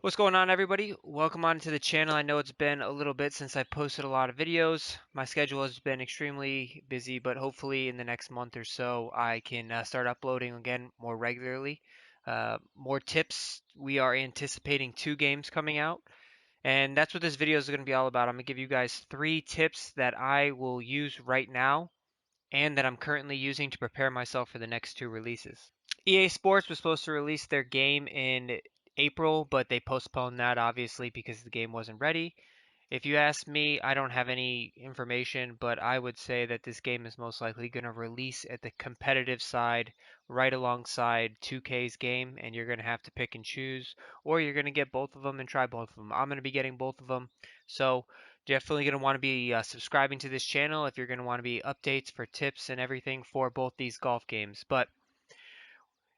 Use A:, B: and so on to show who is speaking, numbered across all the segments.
A: What's going on, everybody? Welcome on to the channel. I know it's been a little bit since I posted a lot of videos. My schedule has been extremely busy, but hopefully in the next month or so I can start uploading again more regularly. More tips. We are anticipating 2 games coming out, and that's what this video is going to be all about. I'm going to give you guys 3 tips that I will use right now and that I'm currently using to prepare myself for the next 2 releases. EA Sports was supposed to release their game in April, but they postponed that obviously because the game wasn't ready. If you ask me, I don't have any information, but I would say that this game is most likely going to release at the competitive side right alongside 2K's game, and you're going to have to pick and choose, or you're going to get both of them and try both of them. I'm going to be getting both of them, so definitely going to want to be subscribing to this channel if you're going to want to be updates for tips and everything for both these golf games. But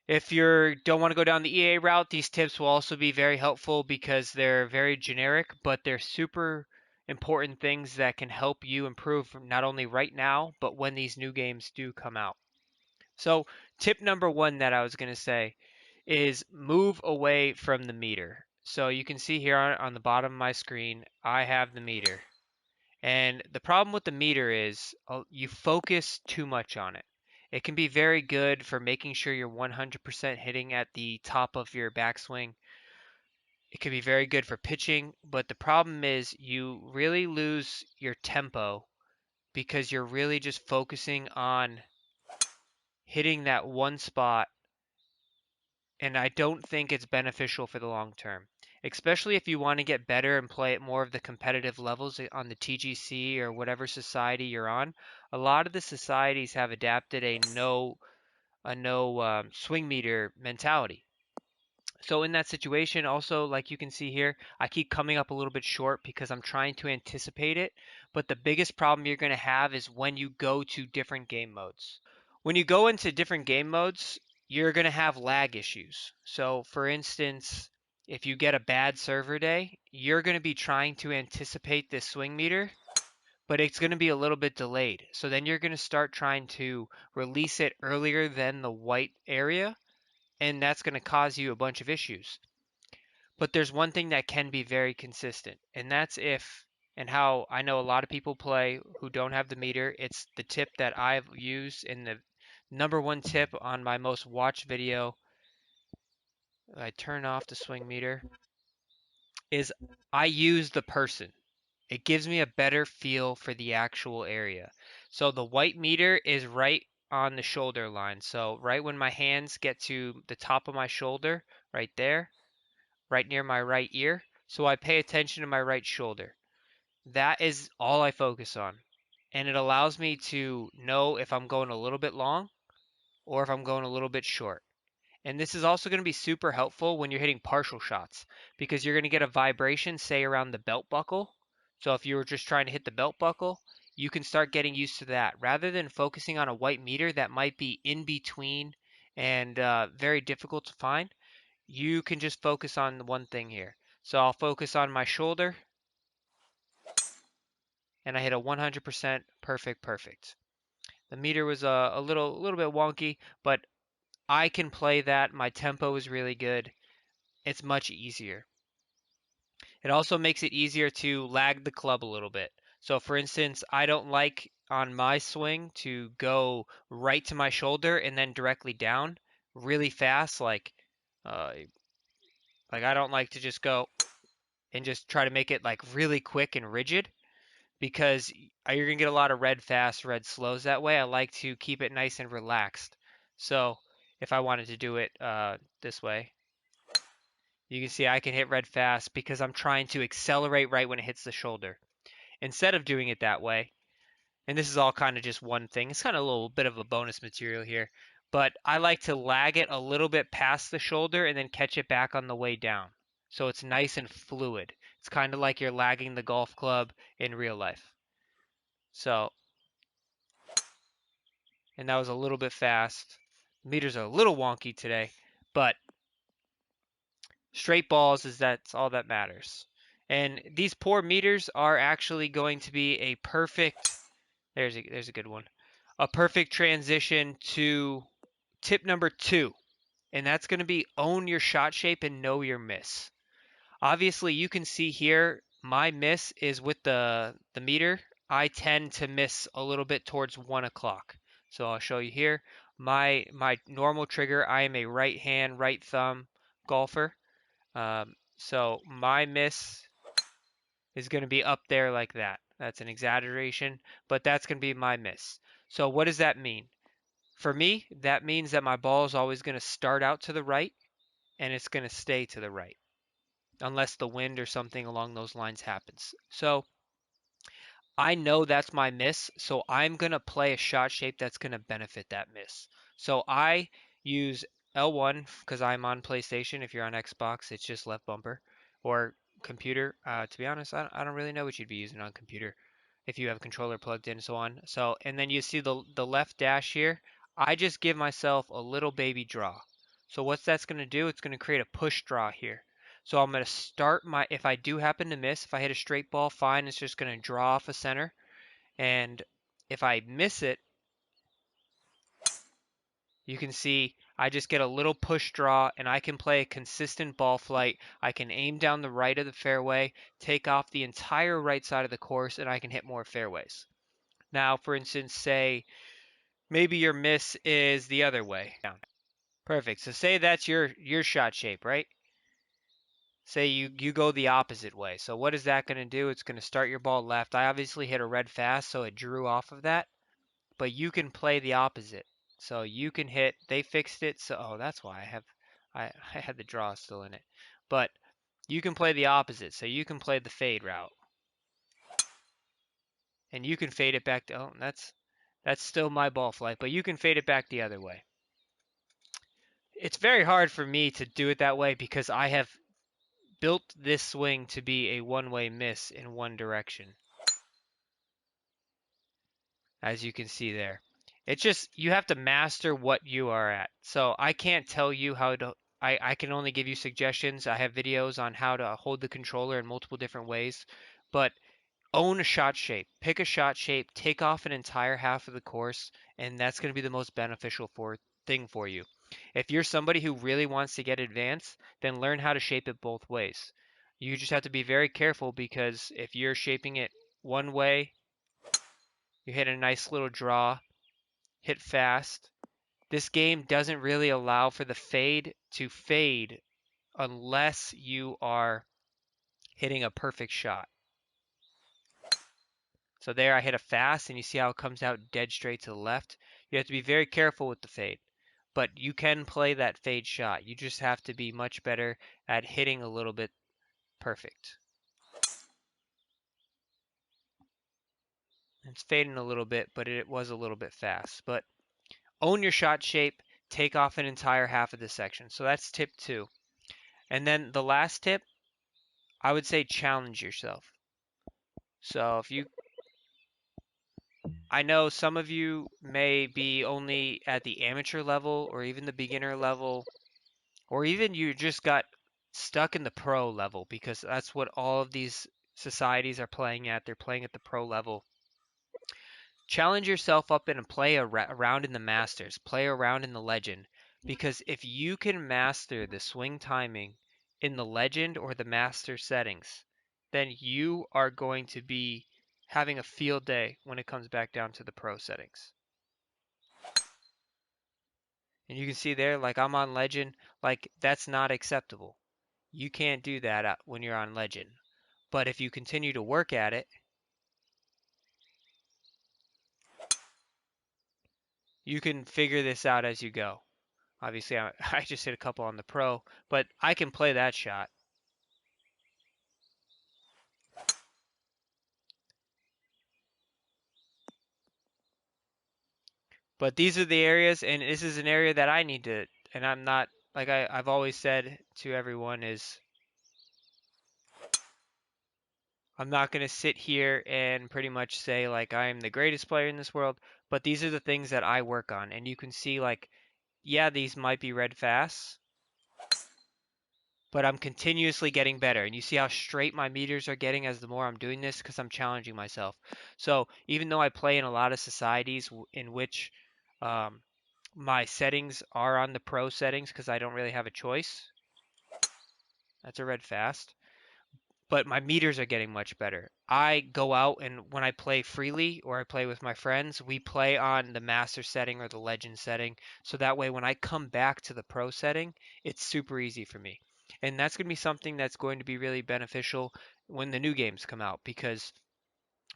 A: if you don't want to go down the EA route, these tips will also be very helpful because they're very generic, but they're super important things that can help you improve not only right now, but when these new games do come out. So, tip number 1 that I was going to say is move away from the meter. So, you can see here on the bottom of my screen, I have the meter. And the problem with the meter is you focus too much on it. It can be very good for making sure you're 100% hitting at the top of your backswing. It can be very good for pitching, but the problem is you really lose your tempo because you're really just focusing on hitting that one spot, and I don't think it's beneficial for the long term. Especially if you want to get better and play at more of the competitive levels on the TGC or whatever society you're on. A lot of the societies have adapted a no swing meter mentality. So in that situation, also like you can see here, I keep coming up a little bit short because I'm trying to anticipate it. But the biggest problem you're going to have is when you go to different game modes. When you go into different game modes, you're going to have lag issues. So, for instance, if you get a bad server day, you're going to be trying to anticipate this swing meter, but it's going to be a little bit delayed. So then you're going to start trying to release it earlier than the white area, and that's going to cause you a bunch of issues. But there's one thing that can be very consistent, and that's if and how I know a lot of people play who don't have the meter. It's the tip that I've used in the number 1 tip on my most watched video. I turn off the swing meter is I use the person. It gives me a better feel for the actual area. So the white meter is right on the shoulder line. So right when my hands get to the top of my shoulder, right there, right near my right ear. So I pay attention to my right shoulder. That is all I focus on. And it allows me to know if I'm going a little bit long or if I'm going a little bit short. And this is also going to be super helpful when you're hitting partial shots because you're going to get a vibration, say, around the belt buckle. So if you were just trying to hit the belt buckle, you can start getting used to that. Rather than focusing on a white meter that might be in between and very difficult to find, you can just focus on one thing here. So I'll focus on my shoulder and I hit a 100% perfect. The meter was a little bit wonky, but I can play that. My tempo is really good. It's much easier. It also makes it easier to lag the club a little bit. So for instance, I don't like on my swing to go right to my shoulder and then directly down really fast uh, like I don't like to just go and just try to make it like really quick and rigid because you're going to get a lot of red fast, red slows that way. I like to keep it nice and relaxed. So if I wanted to do it this way, you can see I can hit red fast because I'm trying to accelerate right when it hits the shoulder. Instead of doing it that way, and this is all kind of just one thing, it's kind of a little bit of a bonus material here, but I like to lag it a little bit past the shoulder and then catch it back on the way down. So it's nice and fluid. It's kind of like you're lagging the golf club in real life. So, and that was a little bit fast. Meters are a little wonky today, but straight balls is that's all that matters. And these poor meters are actually going to be a perfect there's a good one. A perfect transition to tip number 2, and that's going to be own your shot shape and know your miss. Obviously, you can see here my miss is with the meter. I tend to miss a little bit towards 1 o'clock. So I'll show you here. My normal trigger, I am a right hand, right thumb golfer. So my miss is going to be up there like that. That's an exaggeration, but that's going to be my miss. So what does that mean? For me, that means that my ball is always going to start out to the right and it's going to stay to the right unless the wind or something along those lines happens. So I know that's my miss, so I'm going to play a shot shape that's going to benefit that miss. So I use L1 because I'm on PlayStation. If you're on Xbox, it's just left bumper or computer. To be honest, I don't really know what you'd be using on computer if you have a controller plugged in and so on. So, and then you see the left dash here. I just give myself a little baby draw. So what's that's going to do? It's going to create a push draw here. So I'm going to start my, if I do happen to miss, if I hit a straight ball, fine, it's just going to draw off a center. And if I miss it, you can see I just get a little push draw and I can play a consistent ball flight. I can aim down the right of the fairway, take off the entire right side of the course, and I can hit more fairways. Now, for instance, say maybe your miss is the other way. Down. Perfect. So say that's your shot shape, right? Say you go the opposite way. So what is that going to do? It's going to start your ball left. I obviously hit a red fast, so it drew off of that. But you can play the opposite. So you can hit. They fixed it. So oh, that's why I had the draw still in it. But you can play the opposite. So you can play the fade route, and you can fade it back to. Oh, that's still my ball flight, but you can fade it back the other way. It's very hard for me to do it that way because I have built this swing to be a one-way miss in one direction, as you can see there. It's just you have to master what you are at. So I can't tell you how to. I can only give you suggestions. I have videos on how to hold the controller in multiple different ways, but own a shot shape. Pick a shot shape, take off an entire half of the course, and that's going to be the most beneficial thing for you. If you're somebody who really wants to get advanced, then learn how to shape it both ways. You just have to be very careful because if you're shaping it one way, you hit a nice little draw, hit fast. This game doesn't really allow for the fade to fade unless you are hitting a perfect shot. So there I hit a fast and you see how it comes out dead straight to the left. You have to be very careful with the fade. But you can play that fade shot. You just have to be much better at hitting a little bit perfect. It's fading a little bit, but it was a little bit fast. But own your shot shape, take off an entire half of this section. So that's tip 2. And then the last tip, I would say challenge yourself. So if you, I know some of you may be only at the amateur level or even the beginner level, or even you just got stuck in the pro level because that's what all of these societies are playing at. They're playing at the pro level. Challenge yourself up and play around in the Masters, play around in the Legend, because if you can master the swing timing in the Legend or the Master settings, then you are going to be having a field day when it comes back down to the pro settings. And you can see there, like I'm on Legend, like that's not acceptable. You can't do that when you're on Legend. But if you continue to work at it, you can figure this out as you go. Obviously, I just hit a couple on the pro, but I can play that shot. But these are the areas, and this is an area that I need to, and I'm not, like I've always said to everyone is, I'm not going to sit here and pretty much say like I'm the greatest player in this world, but these are the things that I work on. And you can see like, yeah, these might be red fast, but I'm continuously getting better. And you see how straight my meters are getting as the more I'm doing this because I'm challenging myself. So even though I play in a lot of societies in which um, my settings are on the pro settings because I don't really have a choice. That's a red fast. but my meters are getting much better. I go out and when I play freely or I play with my friends, we play on the master setting or the legend setting. So that way, when I come back to the pro setting, it's super easy for me. And that's going to be something that's going to be really beneficial when the new games come out because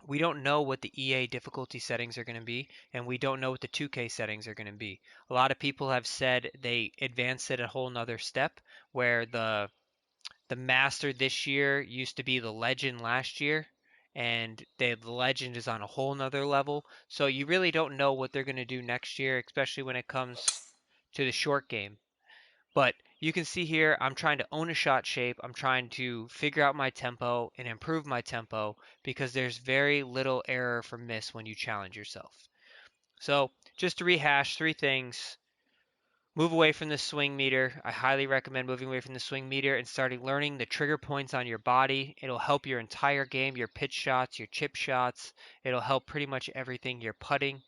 A: we don't know what the EA difficulty settings are going to be, and we don't know what the 2K settings are going to be. A lot of people have said they advanced it a whole nother step where the master this year used to be the legend last year, and the legend is on a whole nother level. So you really don't know what they're going to do next year, especially when it comes to the short game. But you can see here, I'm trying to own a shot shape. I'm trying to figure out my tempo and improve my tempo because there's very little error for miss when you challenge yourself. So just to rehash three things. Move away from the swing meter. I highly recommend moving away from the swing meter and starting learning the trigger points on your body. It'll help your entire game, your pitch shots, your chip shots. It'll help pretty much everything, your putting.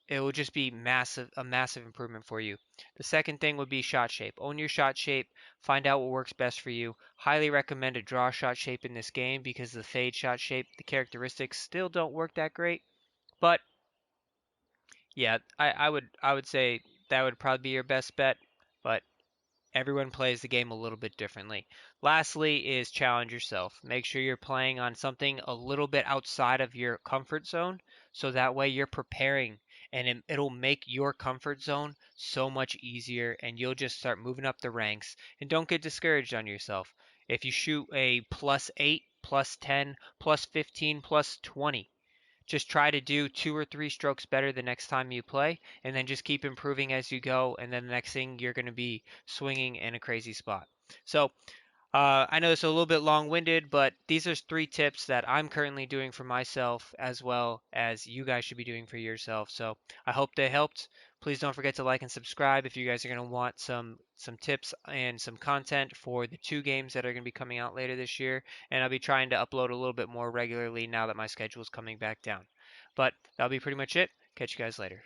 A: It will just be a massive improvement for you. The second thing would be shot shape. Own your shot shape. Find out what works best for you. Highly recommend a draw shot shape in this game because the fade shot shape, the characteristics still don't work that great. But yeah, I would say that would probably be your best bet. But everyone plays the game a little bit differently. Lastly is challenge yourself. Make sure you're playing on something a little bit outside of your comfort zone so that way you're preparing and it'll make your comfort zone so much easier and you'll just start moving up the ranks and don't get discouraged on yourself. If you shoot a plus 8, plus 10, plus 15, plus 20, just try to do two or three strokes better the next time you play, and then just keep improving as you go. And then the next thing you're going to be swinging in a crazy spot. So I know it's a little bit long-winded, but these are three tips that I'm currently doing for myself as well as you guys should be doing for yourself. So I hope they helped. Please don't forget to like and subscribe if you guys are going to want some tips and some content for the two games that are going to be coming out later this year. And I'll be trying to upload a little bit more regularly now that my schedule is coming back down. But that'll be pretty much it. Catch you guys later.